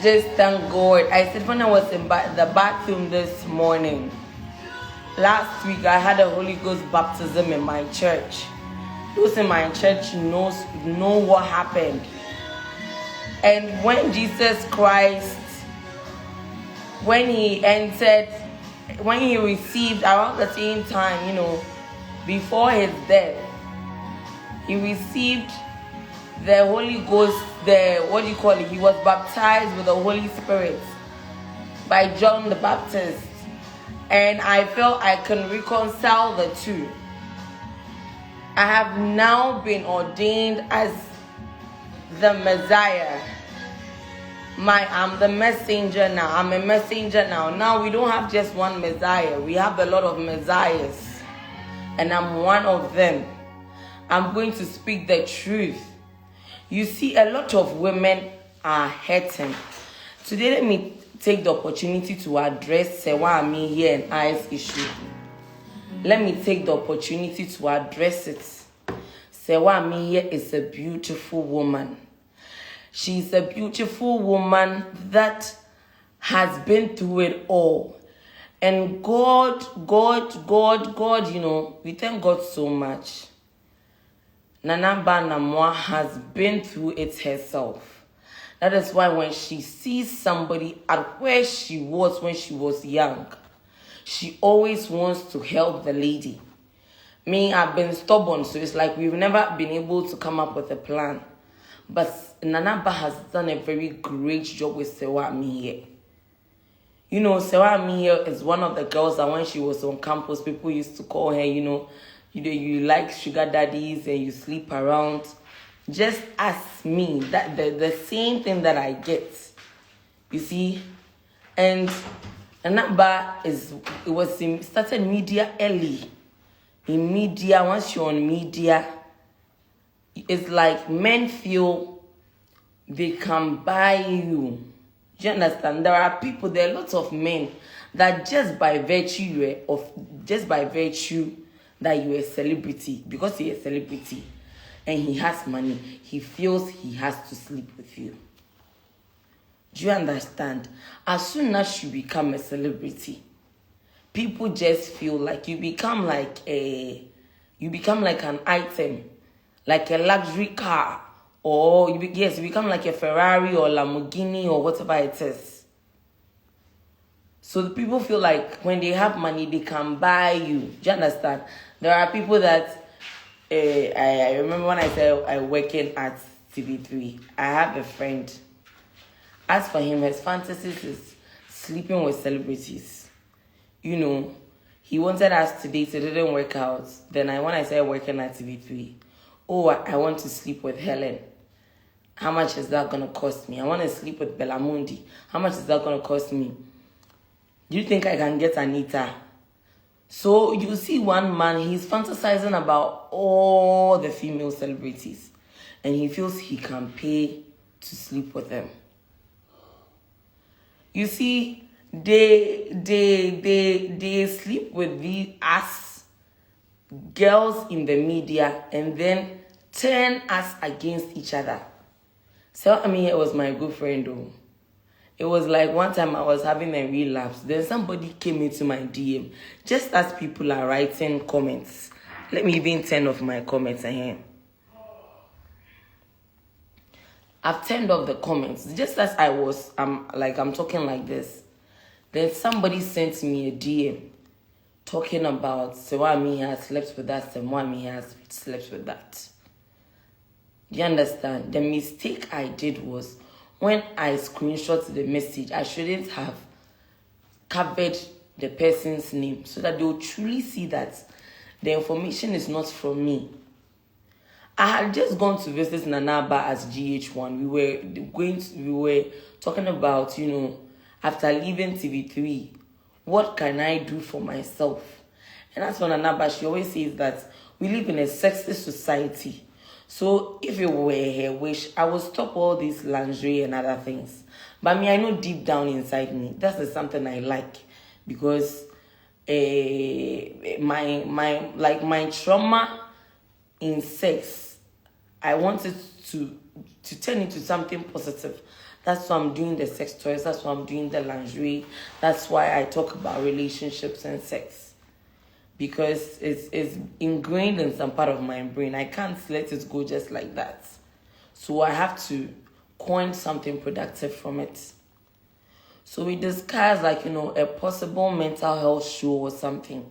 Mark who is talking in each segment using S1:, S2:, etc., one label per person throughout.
S1: just thank God. I said when I was in the bathroom this morning, last week I had a Holy Ghost baptism in my church. Those in my church know what happened. And when Jesus Christ, when he received around the same time, before his death, he received the Holy Ghost, he was baptized with the Holy Spirit by John the Baptist. And I felt I can reconcile the two. I have now been ordained as the Messiah. I'm the messenger now. I'm a messenger now. Now we don't have just one Messiah. We have a lot of Messiahs. And I'm one of them. I'm going to speak the truth. You see, a lot of women are hurting. Today, let me take the opportunity to address Sewa Ami here and I's issue. Let me take the opportunity to address it. Sewa Ami here is a beautiful woman. She's a beautiful woman that has been through it all. And God, we thank God so much. Nana Banamwa has been through it herself. That is why when she sees somebody at where she was when she was young, she always wants to help the lady. Me, I've been stubborn, so it's like we've never been able to come up with a plan. But Nanaba has done a very great job with Sewa Ami here. Sewa Ami here is one of the girls that when she was on campus, people used to call her, you like sugar daddies and you sleep around. Just ask me that the same thing that I get. You see? And Nanaba started media early. In media, once you're on media, it's like men feel they can buy you. Do you understand? There are lots of men that just by virtue that you're a celebrity, because you're a celebrity and he has money, he feels he has to sleep with you. Do you understand? As soon as you become a celebrity, people just feel like you become like an item. Like a luxury car, or you become like a Ferrari or Lamborghini or whatever it is. So the people feel like when they have money, they can buy you. Do you understand? There are people that, I remember when I said I working at TV3, I have a friend. As for him, his fantasies is sleeping with celebrities. He wanted us to date, it didn't work out. Then when I started working at TV3, I want to sleep with Helen. How much is that going to cost me? I want to sleep with Bellamundi. How much is that going to cost me? Do you think I can get Anita? So you see one man, he's fantasizing about all the female celebrities. And he feels he can pay to sleep with them. You see, they sleep with the girls in the media and then turn us against each other. So it was my good friend though. It was like one time I was having a relapse. Then somebody came into my DM. Just as people are writing comments. Let me even turn off my comments here. I've turned off the comments. Just as I'm talking like this. Then somebody sent me a DM. Talking about Sewa Ami has slept with that, Sewa Ami has slept with that. Do you understand? The mistake I did was when I screenshot the message, I shouldn't have covered the person's name so that they will truly see that the information is not from me. I had just gone to visit Nanaba as GH1. We were talking about, after leaving TV3, what can I do for myself? And as for Nanaba, she always says that we live in a sexist society. So if it were her wish, I would stop all this lingerie and other things. But I know deep down inside me, that's the something I like. Because my trauma in sex, I wanted to turn into something positive. That's why I'm doing the sex toys. That's why I'm doing the lingerie. That's why I talk about relationships and sex. Because it's ingrained in some part of my brain. I can't let it go just like that. So I have to coin something productive from it. So we discussed a possible mental health show or something.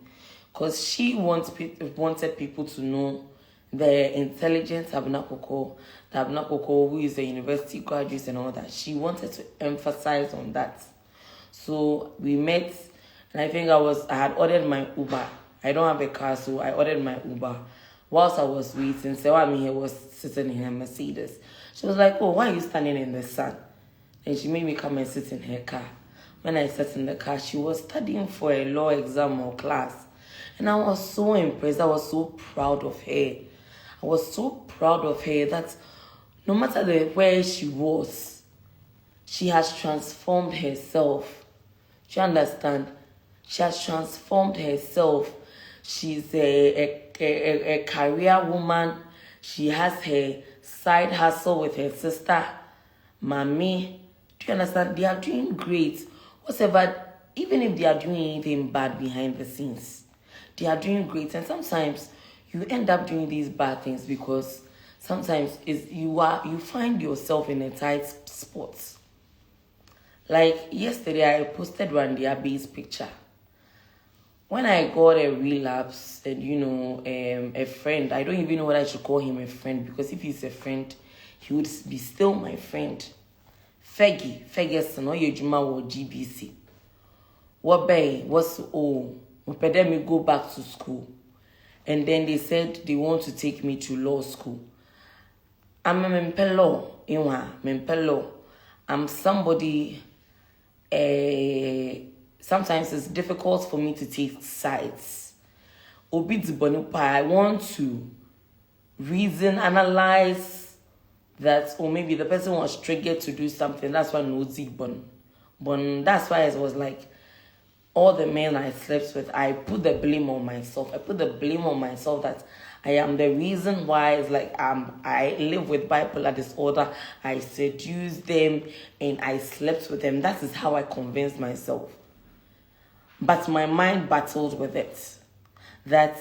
S1: Because she wanted people to know the intelligent Abena Korkor, who is a university graduate and all that. She wanted to emphasize on that. So we met, and I think I had ordered my Uber. I don't have a car, so I ordered my Uber. Whilst I was waiting, Sewami here was sitting in her Mercedes. She was like, "Oh, why are you standing in the sun?" And she made me come and sit in her car. When I sat in the car, she was studying for a law exam or class. And I was so impressed. I was so proud of her. I was so proud of her that no matter where she was, she has transformed herself. Do you understand? She has transformed herself. She's a career woman. She has her side hustle with her sister, Mommy. Do you understand? They are doing great. Whatever, even if they are doing anything bad behind the scenes, they are doing great. And sometimes you end up doing these bad things because sometimes you find yourself in a tight spot. Like yesterday, I posted Randy Abe's picture. When I got a relapse and, a friend, I don't even know what I should call him a friend, because if he's a friend, he would be still my friend. Ferguson, or Yejuma or GBC. What bay, what's oh, then me go back to school. And then they said they want to take me to law school. I'm a mempelo. I'm somebody, sometimes it's difficult for me to take sides. I want to reason, analyze that, or maybe the person was triggered to do something. That's why no bon. That's why it was like all the men I slept with, I put the blame on myself. I put the blame on myself that I am the reason why it's like I live with bipolar disorder. I seduced them and I slept with them. That is how I convinced myself. But my mind battled with it. That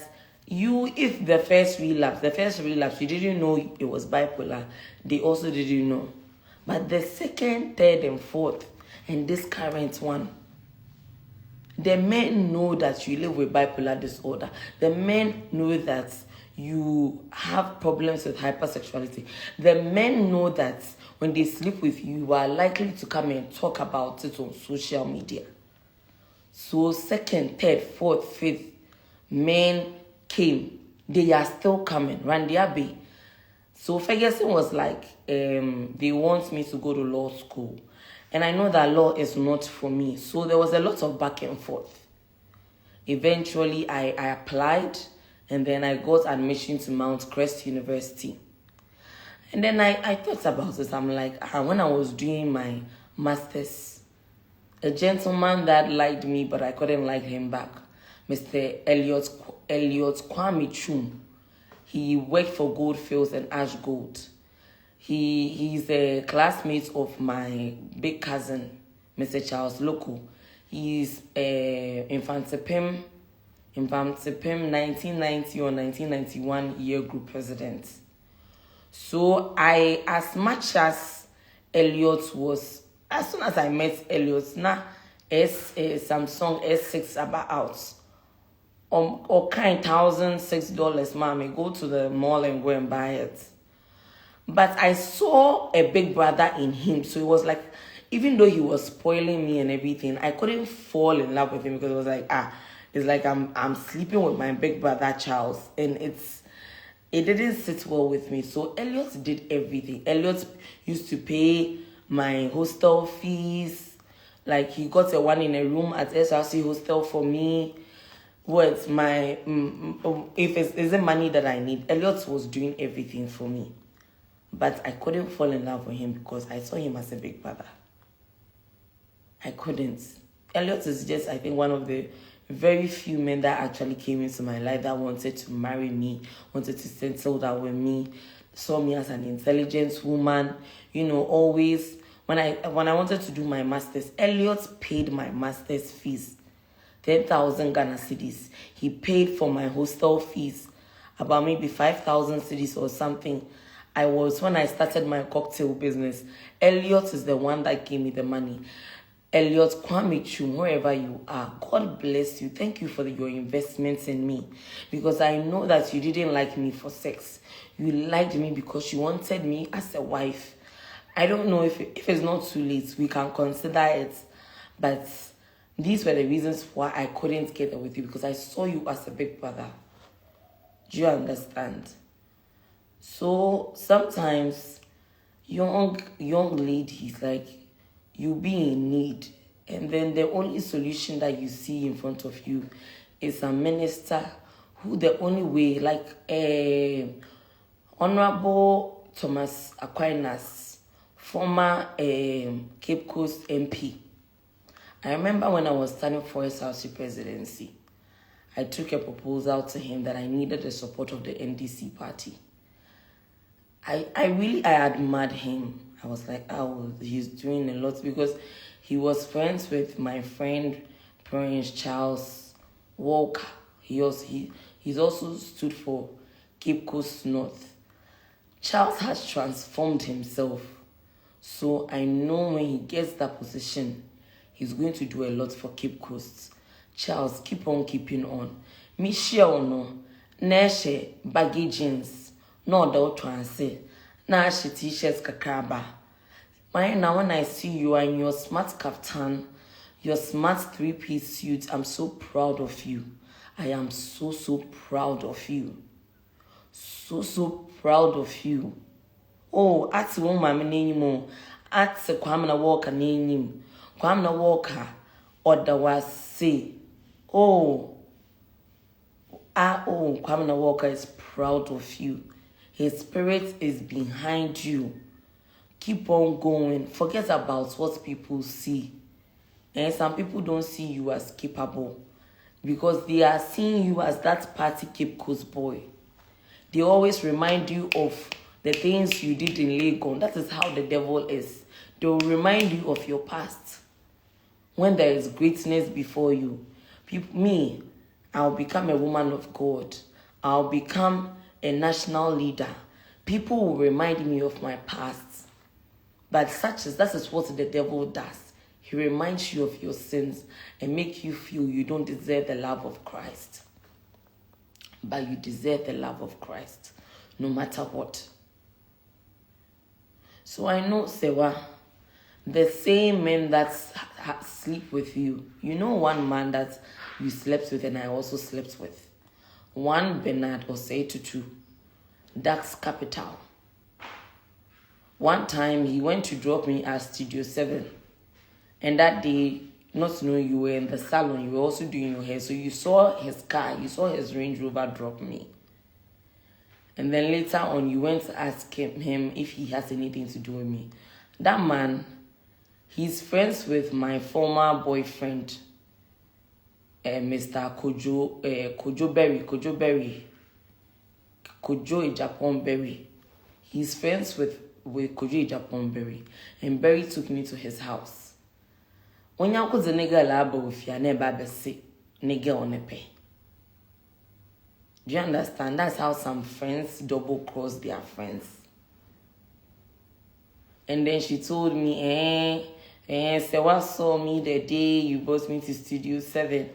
S1: if the first relapse, you didn't know it was bipolar, they also didn't know. But the second, third, and fourth, and this current one, the men know that you live with bipolar disorder. The men know that you have problems with hypersexuality. The men know that when they sleep with you, you are likely to come and talk about it on social media. So second, third, fourth, fifth, men came. They are still coming. Randy Abe. So Ferguson was like, they want me to go to law school. And I know that law is not for me. So there was a lot of back and forth. Eventually, I applied. And then I got admission to Mount Crest University. And then I thought about this. I'm like, when I was doing my master's, a gentleman that liked me, but I couldn't like him back, Mr. Elliot Kwame Chum. He worked for Goldfields and Ash Gold. He's a classmate of my big cousin, Mr. Charles Loko. He's Infantipim 1990 or 1991 year group president. So as much as Elliot was, as soon as I met Elliot, now Samsung S6 about out. Or kind $1,006, mommy, go to the mall and go and buy it. But I saw a big brother in him. So it was like, even though he was spoiling me and everything, I couldn't fall in love with him because it was like, it's like I'm sleeping with my big brother Charles. And it didn't sit well with me. So Elliot did everything. Elliot used to pay my hostel fees. Like he got a one in a room at SRC hostel for me. What's my if it's money that I need? Elliot was doing everything for me. But I couldn't fall in love with him because I saw him as a big brother. I couldn't. Elliot is just, I think, one of the very few men that actually came into my life that wanted to marry me, wanted to settle down with me, saw me as an intelligent woman, always when I wanted to do my masters, Elliot paid my masters fees, 10,000 Ghana cedis. He paid for my hostel fees, about maybe 5,000 cedis or something. When I started my cocktail business, Elliot is the one that gave me the money. Elliot, Kwame Chum, wherever you are, God bless you. Thank you for your investments in me. Because I know that you didn't like me for sex. You liked me because you wanted me as a wife. I don't know if it's not too late, we can consider it. But these were the reasons why I couldn't get there with you, because I saw you as a big brother. Do you understand? So sometimes young ladies, like, you be in need, and then the only solution that you see in front of you is a minister who the only way, like Honorable Thomas Aquinas, former Cape Coast MP. I remember when I was standing for SRC presidency, I took a proposal to him that I needed the support of the NDC party. I admired him. I was like, oh, he's doing a lot, because he was friends with my friend Prince Charles Walker. He's also stood for Cape Coast North. Charles has transformed himself. So I know when he gets that position, he's going to do a lot for Cape Coast. Charles, keep on keeping on. Michelle no, Neshe baggy jeans, no doubt transe, Nash t-shirts kakraba. Now when I see you in your smart kaftan, your smart 3-piece suit, I'm so proud of you. I am so proud of you. So proud of you. Oh, at one mama name, at the Kwamna Walker name, Kwamna Walker, or the was say, Kwamna Walker is proud of you. His spirit is behind you. Keep on going. Forget about what people see. And some people don't see you as capable, because they are seeing you as that party Cape Coast boy. They always remind you of the things you did in Legon. That is how the devil is. They will remind you of your past. When there is greatness before you, I'll become a woman of God. I'll become a national leader. People will remind me of my past. But that is what the devil does. He reminds you of your sins and makes you feel you don't deserve the love of Christ. But you deserve the love of Christ, no matter what. So I know, Sewa, the same men that sleep with you. You know one man that you slept with and I also slept with. One Bernard Osei-Tutu, Dax Capital. One time he went to drop me at Studio 7. And that day, not knowing you were in the salon, you were also doing your hair. So you saw his car, you saw his Range Rover drop me. And then later on, you went to ask him if he has anything to do with me. That man, he's friends with my former boyfriend, Mr. Kojo Berry. Kojo Ejapon Berry. He's friends with Kojo Ejapon Berry. And Berry took me to his house. When you was a nigga labo with your never say nigga on a pay. Do you understand? That's how some friends double cross their friends. And then she told me, Sewa saw me the day you brought me to Studio 7.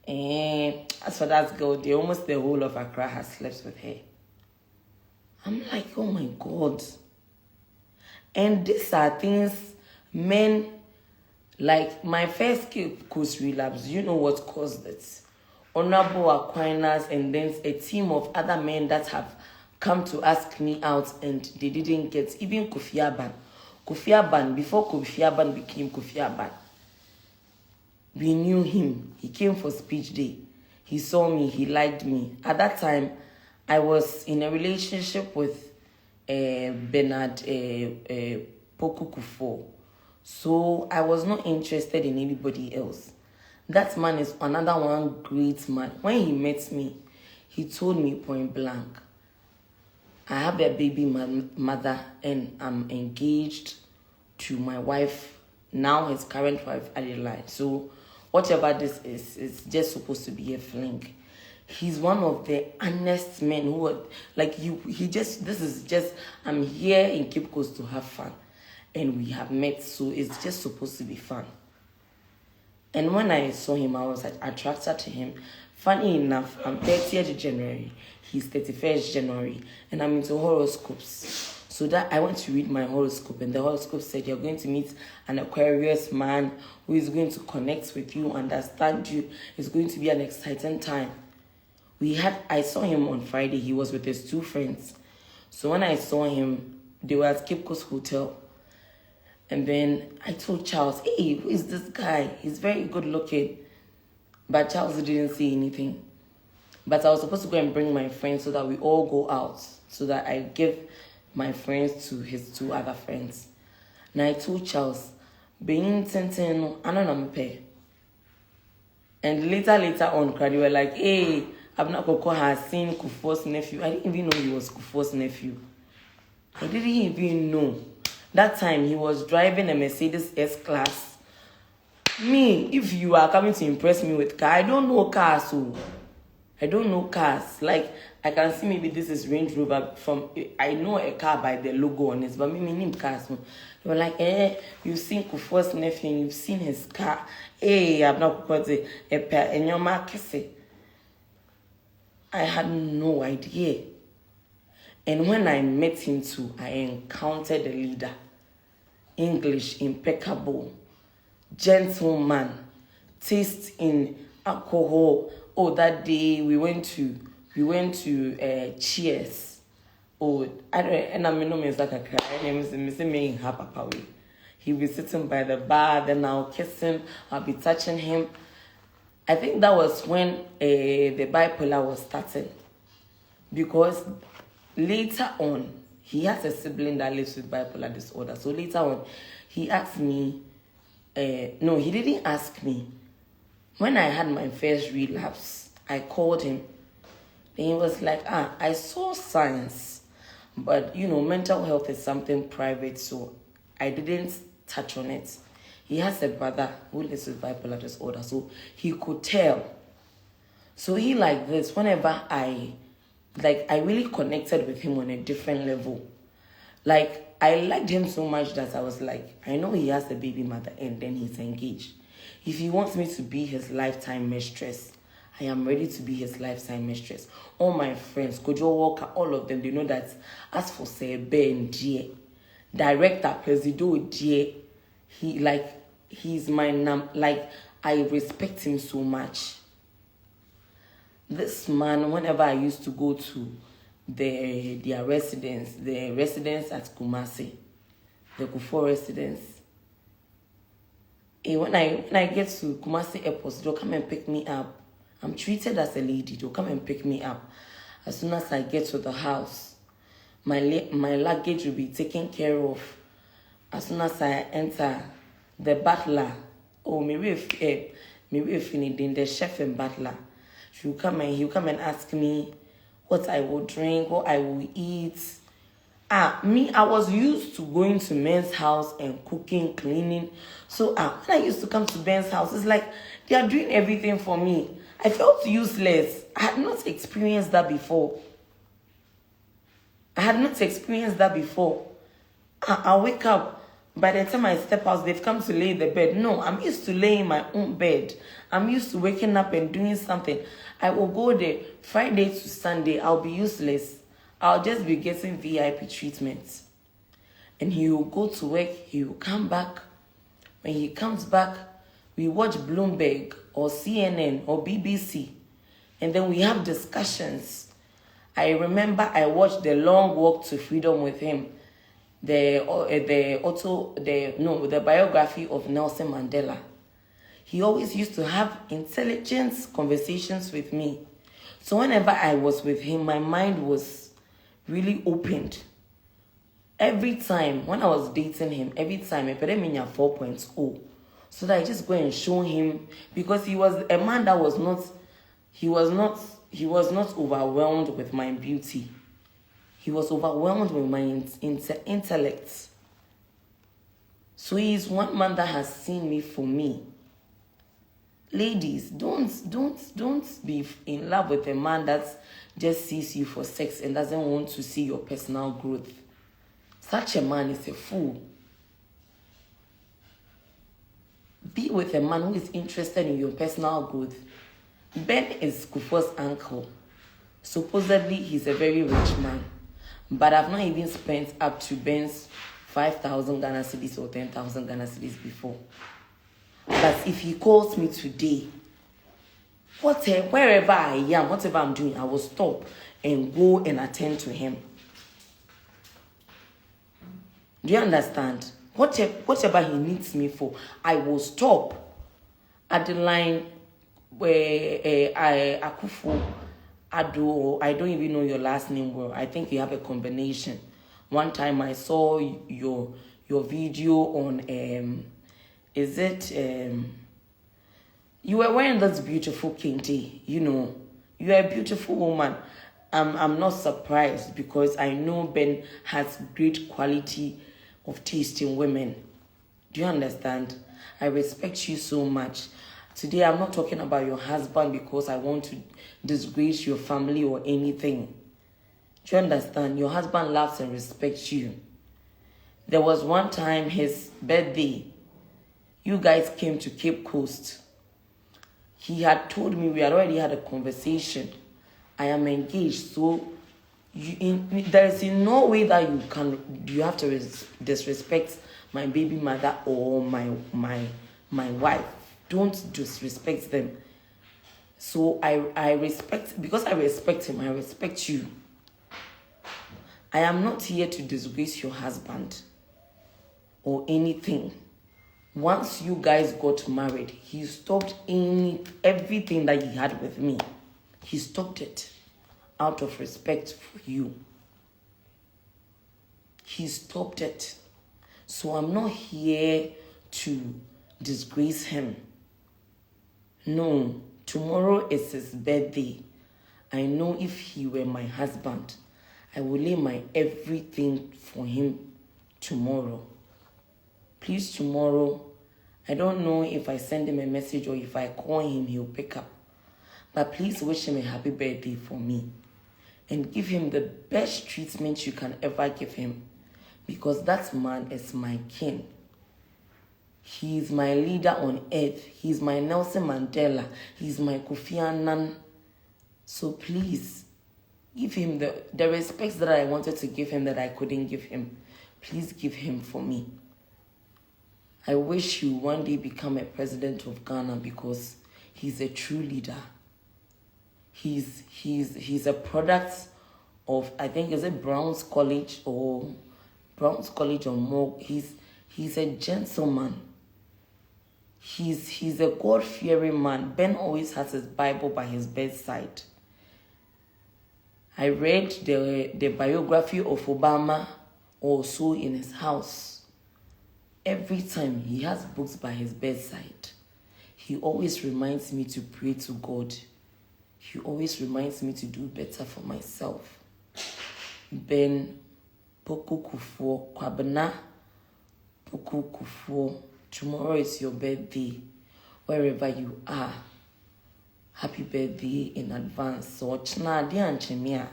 S1: As for that girl, almost the whole of Accra has slept with her. I'm like, oh my God. And these are things men, like my first Cape Coast relapse, you know what caused it? Honorable Aquinas and then a team of other men that have come to ask me out and they didn't get, even Kofi Aban. Kofi Aban, before Kofi Aban became Kofi Aban, we knew him. He came for speech day. He saw me, he liked me. At that time, I was in a relationship with Bernard Pokukufo. So I was not interested in anybody else. That man is another one great man. When he met me, he told me point blank, I have a baby mother and I'm engaged to my wife, now his current wife, Adeline. So whatever this is, it's just supposed to be a fling. He's one of the honest men who are, like you. This is just, I'm here in Cape Coast to have fun, and we have met, so it's just supposed to be fun. And when I saw him, I was like, attracted to him. Funny enough, I'm 30th January, he's 31st January, and I'm into horoscopes. So that I went to read my horoscope, and the horoscope said you're going to meet an Aquarius man who is going to connect with you, understand you. It's going to be an exciting time. I saw him on Friday. He was with his 2 friends. So when I saw him, they were at Cape Coast Hotel. And then I told Charles, hey, who is this guy? He's very good looking. But Charles didn't say anything. But I was supposed to go and bring my friends so that we all go out. So that I give my friends to his 2 other friends. And I told Charles, being Tintin, I don't know. And later on, they were like, hey, Abena Korkor has seen Kufuor's nephew. I didn't even know he was Kufuor's nephew. I didn't even know. That time, he was driving a Mercedes S-Class. Me, if you are coming to impress me with car, I don't know cars, so I don't know cars. Like, I can see maybe this is Range Rover I know a car by the logo on it, but me name cars. No. They were like, you've seen Kufuor's nephew, and you've seen his car. Abena Korkor, and your market. I had no idea. And when I met him too, I encountered a leader. English, impeccable, gentleman, taste in alcohol. Oh, that day we went to Cheers. Oh, I don't, and I mean, no means like a cry. Me Papa. He'll be sitting by the bar, then I'll kiss him, I'll be touching him. I think that was when the bipolar was starting. Because later on, he has a sibling that lives with bipolar disorder. So later on, he asked me, no, he didn't ask me. When I had my first relapse, I called him. And he was like, I saw signs. But, mental health is something private, so I didn't touch on it. He has a brother who lives with bipolar disorder, so he could tell. So he like this, whenever I really connected with him on a different level. Like, I liked him so much that I was like, I know he has a baby mother and then he's engaged. If he wants me to be his lifetime mistress, I am ready to be his lifetime mistress. All my friends, Kojo Walker, all of them, they know that as for Sebe and Jie, director, Presido Jie, he's my I respect him so much. This man, whenever I used to go to their residence, the residence at Kumasi, the Kufuor residence, when I get to Kumasi Airport, they'll come and pick me up. I'm treated as a lady. They'll come and pick me up. As soon as I get to the house, my luggage will be taken care of. As soon as I enter, the butler, maybe if the chef and butler, he'll come and ask me what I will drink, what I will eat. I was used to going to men's house and cooking, cleaning. So when I used to come to Ben's house, it's like they are doing everything for me. I felt useless. I had not experienced that before. I wake up. By the time I step out, they've come to lay the bed. No, I'm used to laying my own bed. I'm used to waking up and doing something. I will go there Friday to Sunday. I'll be useless. I'll just be getting VIP treatments. And he will go to work. He will come back. When he comes back, we watch Bloomberg or CNN or BBC. And then we have discussions. I remember I watched The Long Walk to Freedom with him. The biography of Nelson Mandela. He always used to have intelligent conversations with me. So whenever I was with him, my mind was really opened. Every time, when I was dating him, I put him in 4.0. So that I just go and show him, because he was a man that was not overwhelmed with my beauty. He was overwhelmed with my intellect. So he is one man that has seen me for me. Ladies, don't be in love with a man that just sees you for sex and doesn't want to see your personal growth. Such a man is a fool. Be with a man who is interested in your personal growth. Ben is Kufuor's uncle. Supposedly, he's a very rich man. But I've not even spent up to Ben's 5,000 Ghana cedis or 10,000 Ghana cedis before. But if he calls me today, wherever I am, whatever I'm doing, I will stop and go and attend to him. Do you understand? Whatever he needs me for, I will stop at the line where Akufo Ado, I don't even know your last name well. I think you have a combination. One time I saw your video on you were wearing this beautiful kente, you know. You are a beautiful woman. I'm not surprised because I know Ben has great quality of taste in women. Do you understand? I respect you so much. Today I'm not talking about your husband because I want to disgrace your family or anything. Do you understand? Your husband loves and respects you. There was one time his birthday, you guys came to Cape Coast. He had told me, we had already had a conversation. I am engaged, so there is in no way that you have to disrespect my baby mother or my wife. Don't disrespect them. So I respect, because I respect him, I respect you. I am not here to disgrace your husband or anything. Once you guys got married, he stopped everything that he had with me. He stopped it out of respect for you. He stopped it. So I'm not here to disgrace him. No, tomorrow is his birthday. I know if he were my husband, I will lay my everything for him tomorrow. Please, tomorrow, I don't know if I send him a message or if I call him, he'll pick up. But please wish him a happy birthday for me. And give him the best treatment you can ever give him. Because that man is my king. He is my leader on earth. He is my Nelson Mandela. He is my Kofi Annan. So please, give him the respect that I wanted to give him that I couldn't give him. Please give him for me. I wish you one day become a president of Ghana because he's a true leader. He's a product of, I think, is it Brown's College or more. He's a gentleman. He's a God-fearing man. Ben always has his Bible by his bedside. I read the biography of Obama also in his house. Every time he has books by his bedside, he always reminds me to pray to God. He always reminds me to do better for myself. Ben Poku Kufuor, Kwabena Poku Kufuor, tomorrow is your birthday. Wherever you are, happy birthday in advance. So, Chna Dia and Chemia,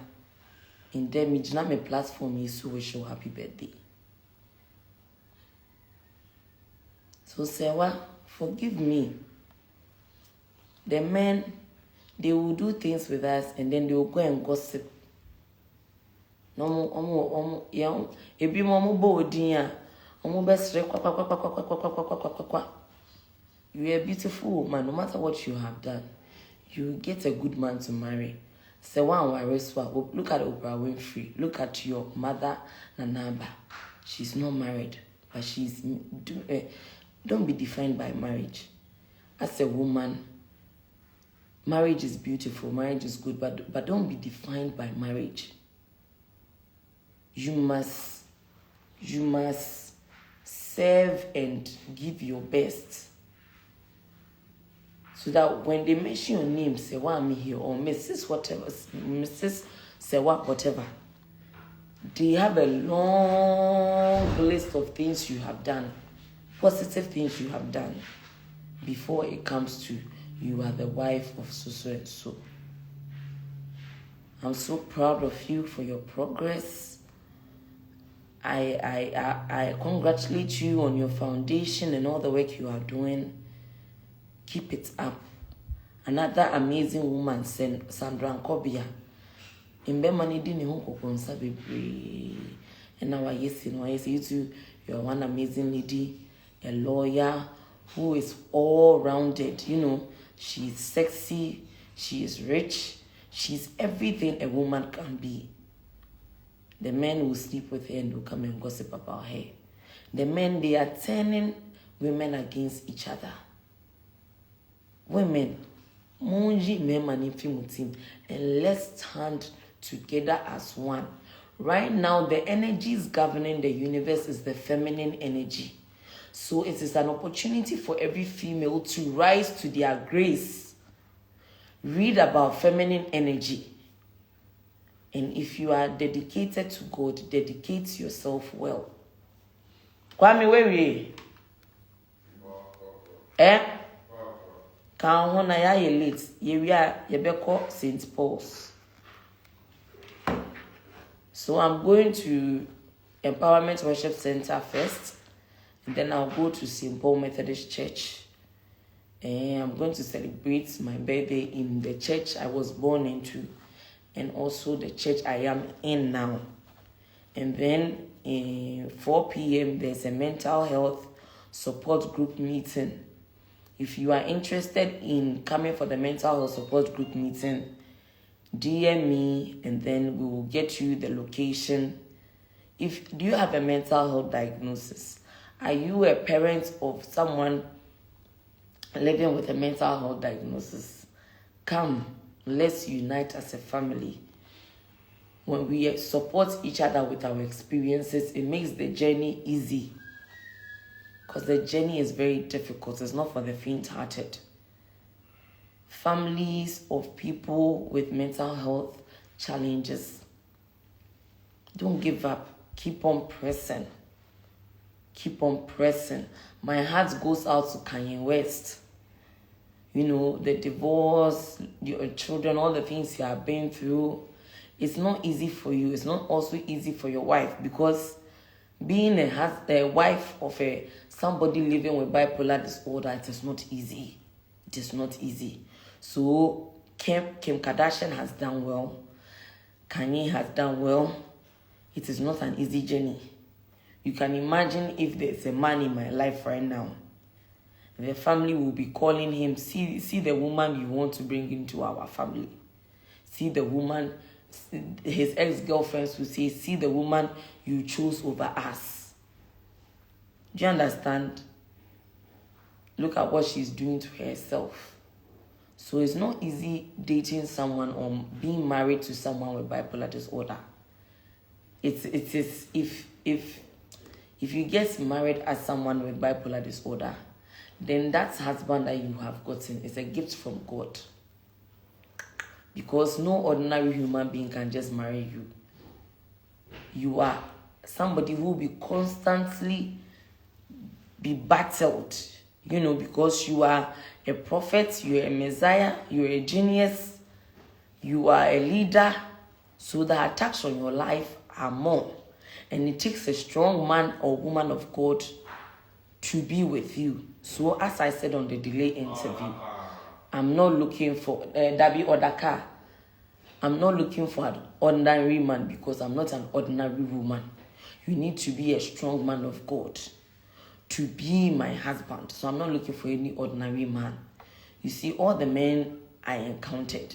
S1: in them, me platform is so wish you happy birthday. So, Sewa, forgive me. The men, they will do things with us and then they will go and gossip. No, ebi mo bo odin a, best kwa. You are a beautiful woman, no matter what you have done. You get a good man to marry. Sewa and look at Oprah Winfrey. Look at your mother, Nanaba. She's not married, but she's don't be defined by marriage. As a woman, marriage is beautiful, marriage is good, but don't be defined by marriage. You must serve and give your best. So that when they mention your name, Sewa me here, or Mrs. whatever, Mrs. Sewa whatever, they have a long list of things you have done. positive things you have done before it comes to you are the wife of so and so. I'm so proud of you for your progress. I congratulate you on your foundation and all the work you are doing. Keep it up. Another amazing woman, Sandra Nkobia. Imbemani di ni honko konsa bebre. And now I say you too. You are one amazing lady, a lawyer who is all-rounded. You know, she's sexy, she is rich, she's everything a woman can be. The men will sleep with her and will come and gossip about her. The men, they are turning women against each other. Women, monji memani fimutim, and let's stand together as one. Right now, the energies governing the universe is the feminine energy. So it is an opportunity for every female to rise to their grace. Read about feminine energy. And if you are dedicated to God, dedicate yourself well. Kwame, where we? Kan hona ya late. We are Yebeko St. Paul's. So I'm going to Empowerment Worship Center first. And then I'll go to St. Paul Methodist Church. And I'm going to celebrate my birthday in the church I was born into. And also the church I am in now. And then 4 p.m. there's a mental health support group meeting. If you are interested in coming for the mental health support group meeting, DM me and then we will get you the location. Do you have a mental health diagnosis? Are you a parent of someone living with a mental health diagnosis? Come, let's unite as a family. When we support each other with our experiences, it makes the journey easy. Because the journey is very difficult. It's not for the faint-hearted. Families of people with mental health challenges, don't give up. Keep on pressing. Keep on pressing. My heart goes out to Kanye West. You know, the divorce, your children, all the things you have been through. It's not easy for you. It's not also easy for your wife, because being a wife of somebody living with bipolar disorder, it is not easy. It is not easy. So Kim Kardashian has done well. Kanye has done well. It is not an easy journey. You can imagine if there's a man in my life right now, the family will be calling him, see the woman you want to bring into our family. See the woman, his ex-girlfriends will say, see the woman you chose over us. Do you understand? Look at what she's doing to herself. So it's not easy dating someone or being married to someone with bipolar disorder. It is if you get married as someone with bipolar disorder, then that husband that you have gotten is a gift from God. Because no ordinary human being can just marry you. You are somebody who will be constantly be battled, you know, because you are a prophet, you are a messiah, you are a genius, you are a leader. So the attacks on your life are more. And it takes a strong man or woman of God to be with you. So as I said on the delay interview, I'm not looking for Dabi Odaka. I'm not looking for an ordinary man, because I'm not an ordinary woman. You need to be a strong man of God to be my husband. So I'm not looking for any ordinary man. You see, all the men I encountered,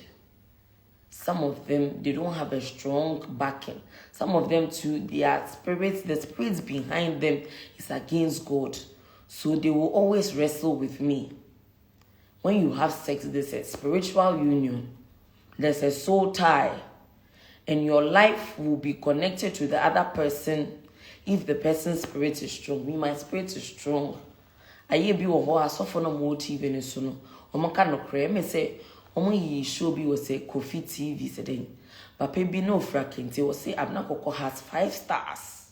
S1: some of them, they don't have a strong backing. Some of them too, their spirits, the spirits behind them is against God. So they will always wrestle with me. When you have sex, there's a spiritual union. There's a soul tie. And your life will be connected to the other person if the person's spirit is strong. Me, my spirit is strong. I be wo so for no more TV ne so no. Omo ka no kre me say omo yi show bi wo say Kofi TV say den. Papa bi no frakente wo say Abena Korkor has 5 stars.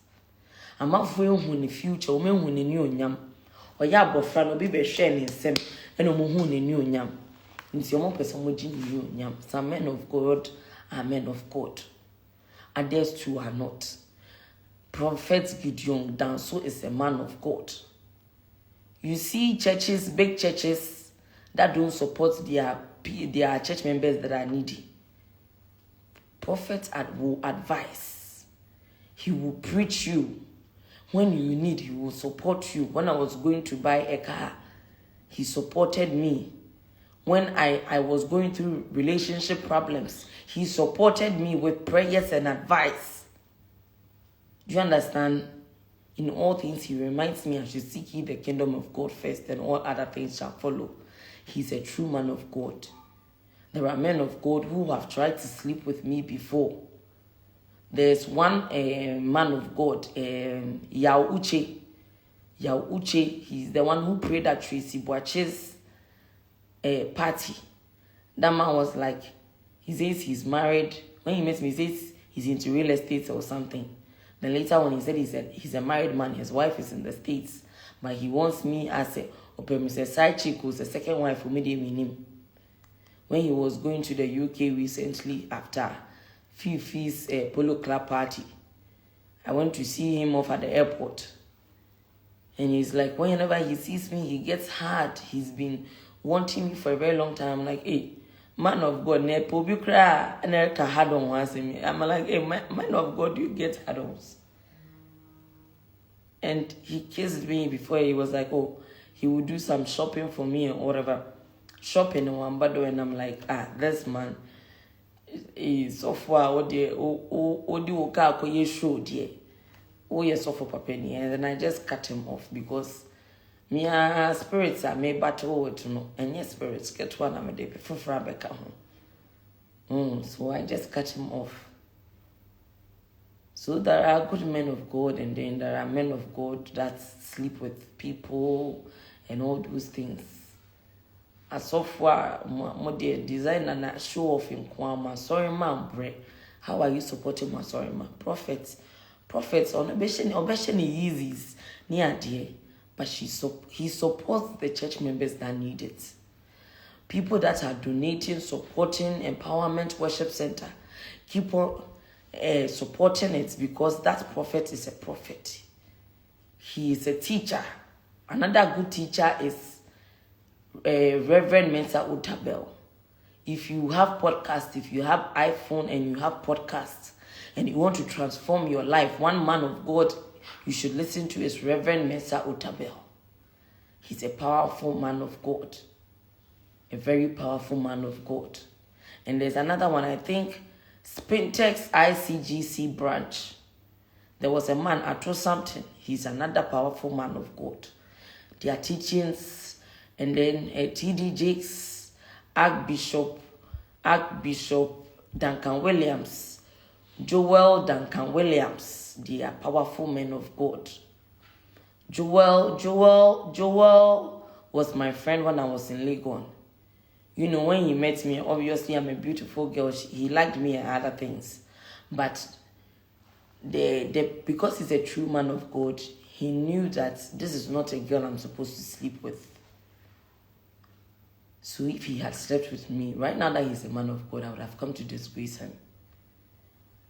S1: Amafo ehun ne future, omo ehun ne ni onyam. Oya abofra no bi be hwe ne nsem eno mo hu ne nyonyam. Nti omo person mo gi ne nyonyam. Some men of God are men of God. Others too are not. Prophet Gideon Danso is a man of God. You see churches, big churches that don't support their church members that are needy. Prophet will advise. He will preach you. When you need, he will support you. When I was going to buy a car, he supported me. When I was going through relationship problems, he supported me with prayers and advice. Do you understand? In all things, he reminds me I should seek ye the kingdom of God first, and all other things shall follow. He's a true man of God. There are men of God who have tried to sleep with me before. There's one man of God, Yauche. Yauche, he's the one who prayed at Tracy Boache's party. That man was like, he says he's married. When he met me, he says he's into real estate or something. Then later when he said he's a married man, his wife is in the States, but he wants me as a side chick who's the second wife who made him in him. When he was going to the UK recently after Fifi's polo club party, I went to see him off at the airport. And he's like, whenever he sees me, he gets hard. He's been wanting me for a very long time. I'm like, hey, man of God, I'm like, hey, man of God, you get hard-ons. And he kissed me before. He was like, oh, he would do some shopping for me or whatever. Shopping in Wambado, and I'm like, this man is so far. Odi woka ko ye show die. Oh yes, so for papeni, and then I just cut him off because me spirits are me battle with no, and yes, spirits get one am a day before Frabeka home. So I just cut him off. So there are good men of God, and then there are men of God that sleep with people and all those things. As of far, my dear designer na show off in Kwama. Sorry, man, bre. How are you supporting my sorry, man? Prophets on obession easy near dear, but he supports the church members that need it. People that are donating, supporting Empowerment Worship Center, keep on supporting it because that prophet is a prophet. He is a teacher. Another good teacher is Reverend Mensa Utabel. If you have podcasts, if you have iPhone and you have podcasts and you want to transform your life, one man of God you should listen to is Reverend Mensa Utabel. He's a powerful man of God. A very powerful man of God. And there's another one, I think, Spintex ICGC branch. There was a man, Atro something. He's another powerful man of God. Their teachings. And then T.D. Jakes, Archbishop Duncan Williams, Joel Duncan Williams. They are powerful men of God. Joel was my friend when I was in Legon. You know, when he met me, obviously I'm a beautiful girl. He liked me and other things. But because he's a true man of God, he knew that this is not a girl I'm supposed to sleep with. So if he had slept with me, right now that he's a man of God, I would have come to disgrace him.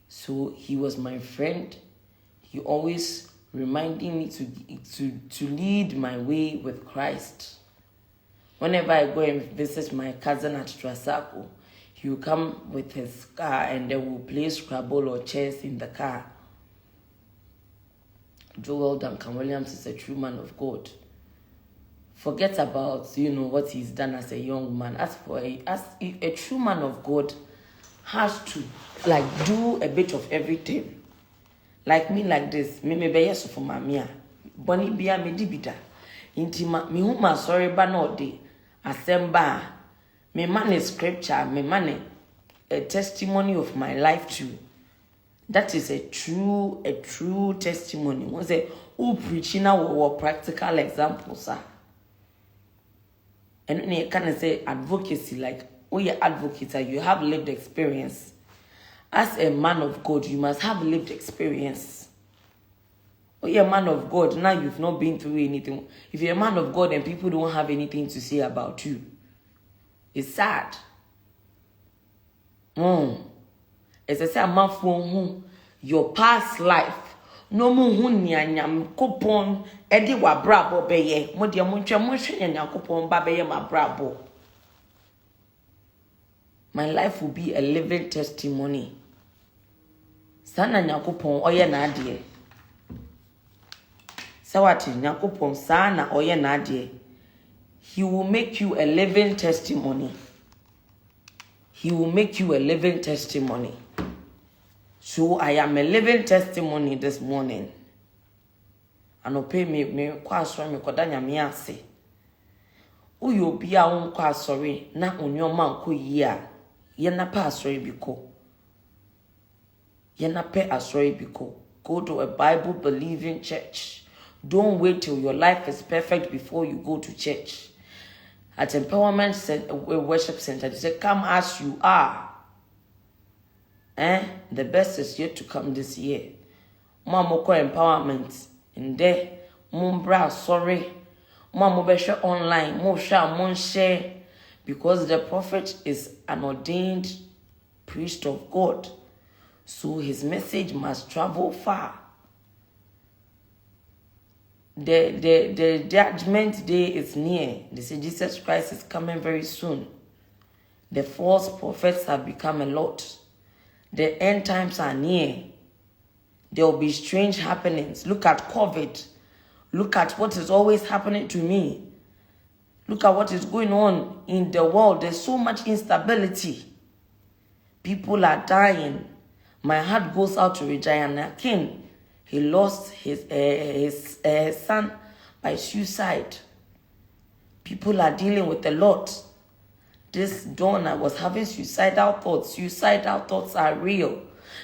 S1: So he was my friend. He always reminded me to lead my way with Christ. Whenever I go and visit my cousin at Trasako, he will come with his car and they will play Scrabble or chess in the car. Joel Duncan Williams is a true man of God. Forget about, what he's done as a young man. As a true man of God has to, do a bit of everything. Like me, like this. Me be yes for mamia. Boni bia me dibida. Intima me huma sorry ba no de. Asemba. Me man scripture. Me man a testimony of my life too. That is a true testimony. Was a preaching our practical examples, and you can say advocacy, like, you're advocate, you have lived experience. As a man of God, you must have lived experience. Oh, you're a man of God. Now you've not been through anything. If you're a man of God and people don't have anything to say about you, it's sad. As I say, a man for your past life. No more nyam coupon, Eddie wa brabo beye, Modia Muncha Mushin and Yakupon Babaye ma brabo. My life will be a living testimony. Sana Yakupon oye nadie. Sawati Yakupon sana oye nadie. He will make you a living testimony. He will make you a living testimony. So I am a living testimony this morning. And pay me kwa sorry me kodanya me ase. Uyo bia won kwa sorry na onyoma nko yi a ye na pa sorry biko. Ye na pe asori biko. Go to a Bible believing church. Don't wait till your life is perfect before you go to church. At Empowerment Worship Center, they say, come as you are. The best is yet to come this year. Mamoko empowerment. In there, mumbra sorry. Mamo besha online. Mo sha mon share. Because the prophet is an ordained priest of God. So his message must travel far. The judgment day is near. They say Jesus Christ is coming very soon. The false prophets have become a lot. The end times are near. There will be strange happenings. Look at COVID. Look at what is always happening to me. Look at what is going on in the world. There's so much instability. People are dying. My heart goes out to Regina King. He lost his son by suicide. People are dealing with a lot. This dawn I was having suicidal thoughts. Suicidal thoughts are real.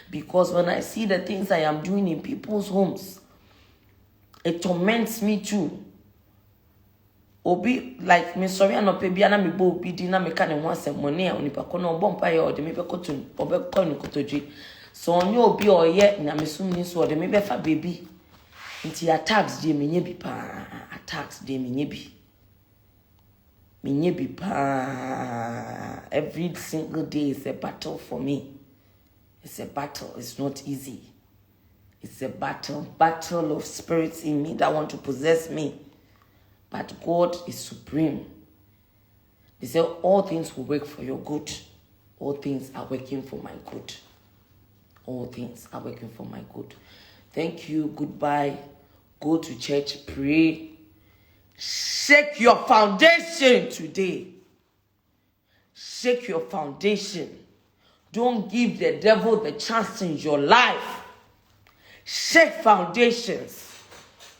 S1: Because when I see the things I am doing in people's homes, it torments me too. Obi like me sorry no pe bia na me bo obi di na me ka ne ho asem money a onipa ko no bompa ye o de me be kotun obekọ ni kotodwe. So onye obi oye na me sum ni so o de me be fa baby. Nti attacks de me nye bi pa. Attacks de me nye bi. Me nye bi pa. Every single day is a battle for me. It's a battle. It's not easy. It's a battle. Battle of spirits in me that want to possess me. But God is supreme. They say all things will work for your good. All things are working for my good. All things are working for my good. Thank you. Goodbye. Go to church. Pray. Shake your foundation today. Shake your foundation. Don't give the devil the chance in your life. Shake foundations.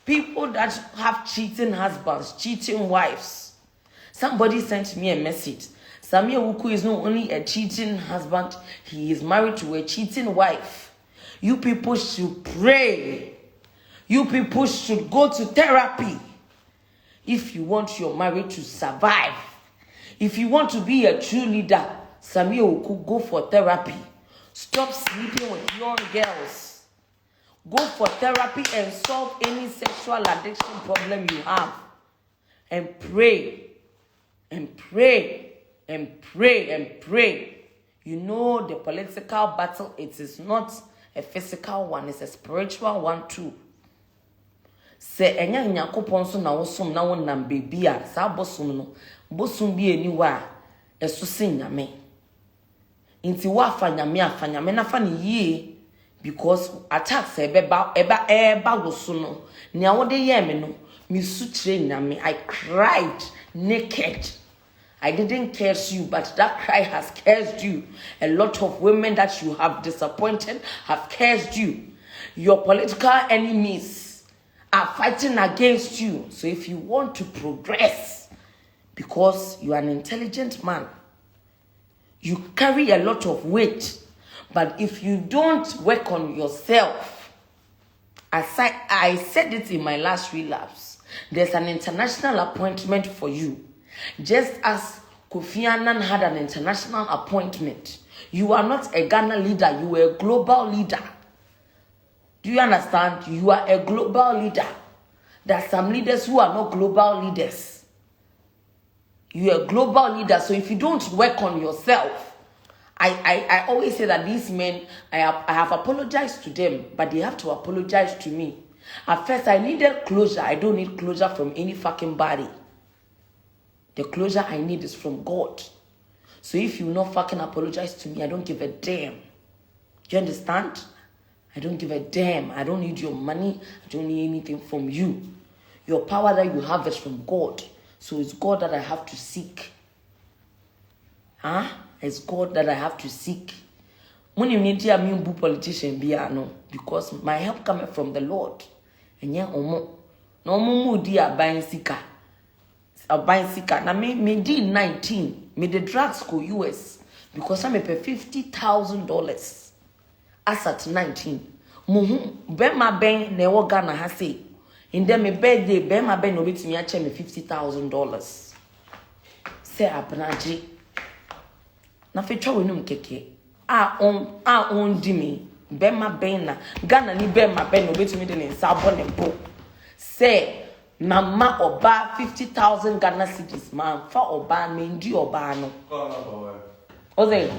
S1: People that have cheating husbands, cheating wives. Somebody sent me a message. Sammy Awuku is not only a cheating husband, he is married to a cheating wife. You people should pray. You people should go to therapy. If you want your marriage to survive. If you want to be a true leader, Sammy Awuku, go for therapy. Stop sleeping with young girls. Go for therapy and solve any sexual addiction problem you have. And pray. And pray. And pray. And pray. You know the political battle, it is not a physical one, it's a spiritual one too. Se enya Nyankopon so na wosom na wonam bebia sa bosom no bosom bi eniwa eso se nyame. Inti wa fa nyame na fa ne yie. Because attacks eba woso no nia wode ye me no me sutre nyame. I cried naked. I didn't curse you, but that cry has cursed you. A lot of women that you have disappointed have cursed you. Your political enemies are fighting against you. So if you want to progress, because you are an intelligent man, you carry a lot of weight. But if you don't work on yourself, I said it in my last relapse, there's an international appointment for you. Just as Kofi Annan had an international appointment, you are not a Ghana leader, you are a global leader. Do you understand? You are a global leader. There are some leaders who are not global leaders. You are a global leader. So if you don't work on yourself, I always say that these men, I have apologized to them, but they have to apologize to me. At first, I needed closure. I don't need closure from any fucking body. The closure I need is from God. So if you not fucking apologize to me, I don't give a damn. You understand? I don't give a damn. I don't need your money. I don't need anything from you. Your power that you have is from God. So it's God that I have to seek. Huh? It's God that I have to seek. When you need to be a politician, because my help coming from the Lord. And yeah, no more dear buying seeker. A buying seeker. Now me did 19. Me the drugs go US because I'm pay $50,000 as at 19. Bema ben ne wo Ghana ha say. In them me birthday bema ben no bit me a me $50,000. Say Abena na fe twa wenum keke on di me bema ben na Ghana ni bema ben no bit me de nsa abo ne bo say mama oba 50,000 Ghana cedis man fa oba me ndi oba no oze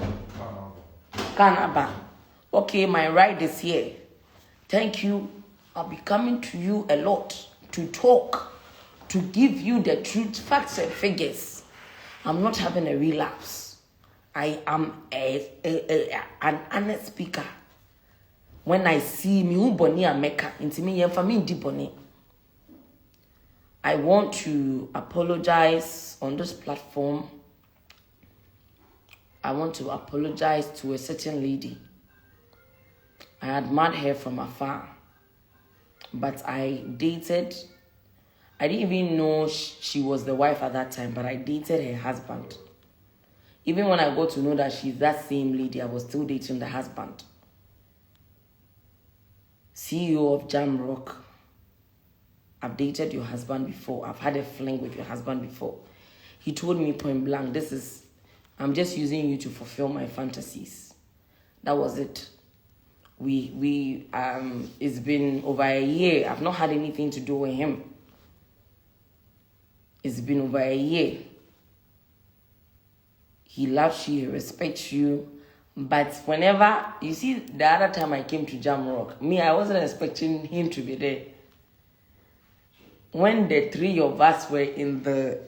S1: Canaba. Okay, my ride is here. Thank you. I'll be coming to you a lot to talk, to give you the truth, facts and figures. I'm not having a relapse. I am an honest speaker. When I see me who boni ameka, into me yemfami di boni. I want to apologize on this platform. I want to apologize to a certain lady. I admired her from afar, but I dated. I didn't even know she was the wife at that time, but I dated her husband. Even when I got to know that she's that same lady, I was still dating the husband. CEO of Jamrock. I've dated your husband before. I've had a fling with your husband before. He told me point blank, I'm just using you to fulfill my fantasies. That was it. It's been over a year. I've not had anything to do with him. It's been over a year. He loves you, he respects you. But whenever, you see, the other time I came to Jamrock, I wasn't expecting him to be there. When the three of us were in the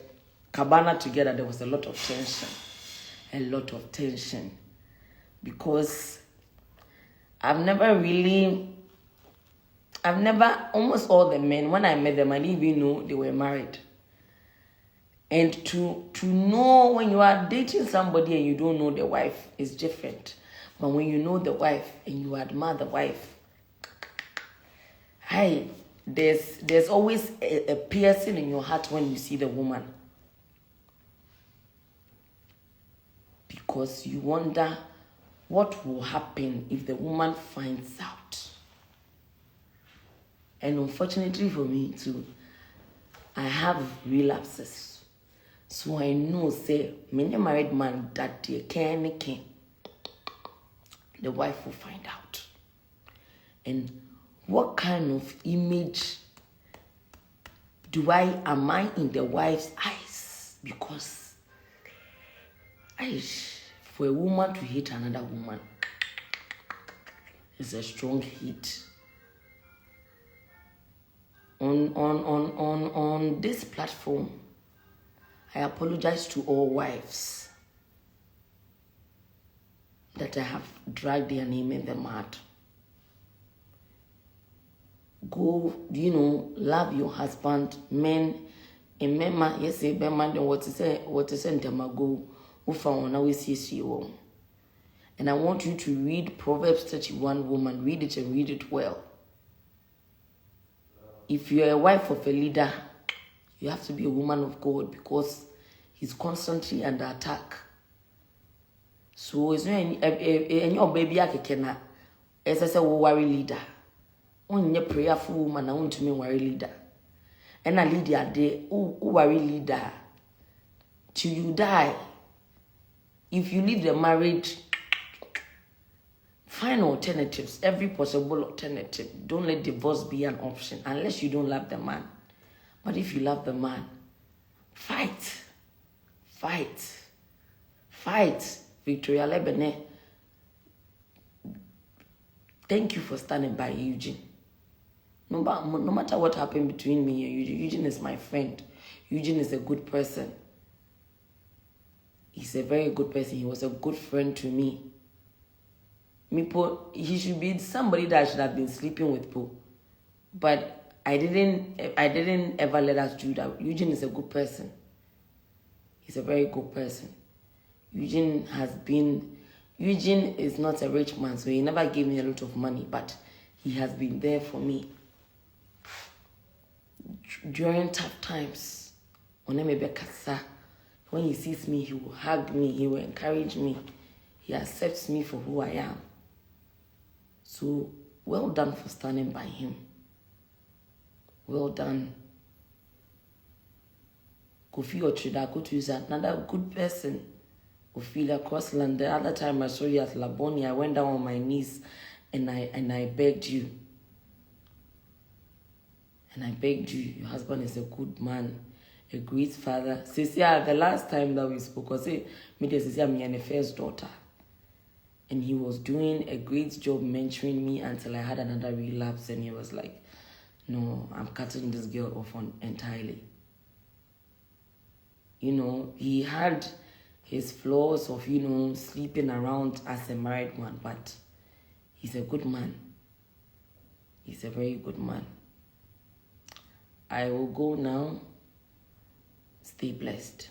S1: cabana together, there was a lot of tension. A lot of tension. Because almost all the men, when I met them, I didn't even know they were married. And to know when you are dating somebody and you don't know the wife is different. But when you know the wife and you admire the wife, there's always a piercing in your heart when you see the woman. Because you wonder what will happen if the woman finds out. And unfortunately for me too, I have relapses. So I know, say, many married man that they can, the wife will find out. And what kind of image am I in the wife's eyes? Because for a woman to hate another woman is a strong hate. On this platform, I apologize to all wives that I have dragged their name in the mud. Go, love your husband, men, and mema, yes, a man, what is in Tamago, who found always you. And I want you to read Proverbs 31, woman, read it and read it well. If you're a wife of a leader, you have to be a woman of God because he's constantly under attack. So it's not any baby I can as I say worry leader. Only prayerful woman I want to be worry leader. And a leader there who worry leader till you die. If you leave the marriage Find alternatives, every possible alternative. Don't let divorce be an option unless you don't love the man. But if you love the man, fight. Fight. Fight. Victoria Lebene. Thank you for standing by Eugene. No matter what happened between me and Eugene, Eugene is my friend. Eugene is a good person. He's a very good person. He was a good friend to me. He should be somebody that I should have been sleeping with, but I didn't ever let us do that. Eugene is a good person. He's a very good person. Eugene is not a rich man, so he never gave me a lot of money, but he has been there for me. During tough times, when he sees me, he will hug me, he will encourage me, he accepts me for who I am. So, well done for standing by him. Well done. Kofi Otrida, go to use another good person. Ophelia Crossland, the other time I saw you at Laboni, I went down on my knees and I begged you. And I begged you. Your husband is a good man, a great father. Cecilia, the last time that we spoke, I said, Cecilia, me and the first daughter. And he was doing a great job mentoring me until I had another relapse. And he was like, no, I'm cutting this girl off entirely. You know, he had his flaws of, sleeping around as a married man, but he's a good man. He's a very good man. I will go now. Stay blessed.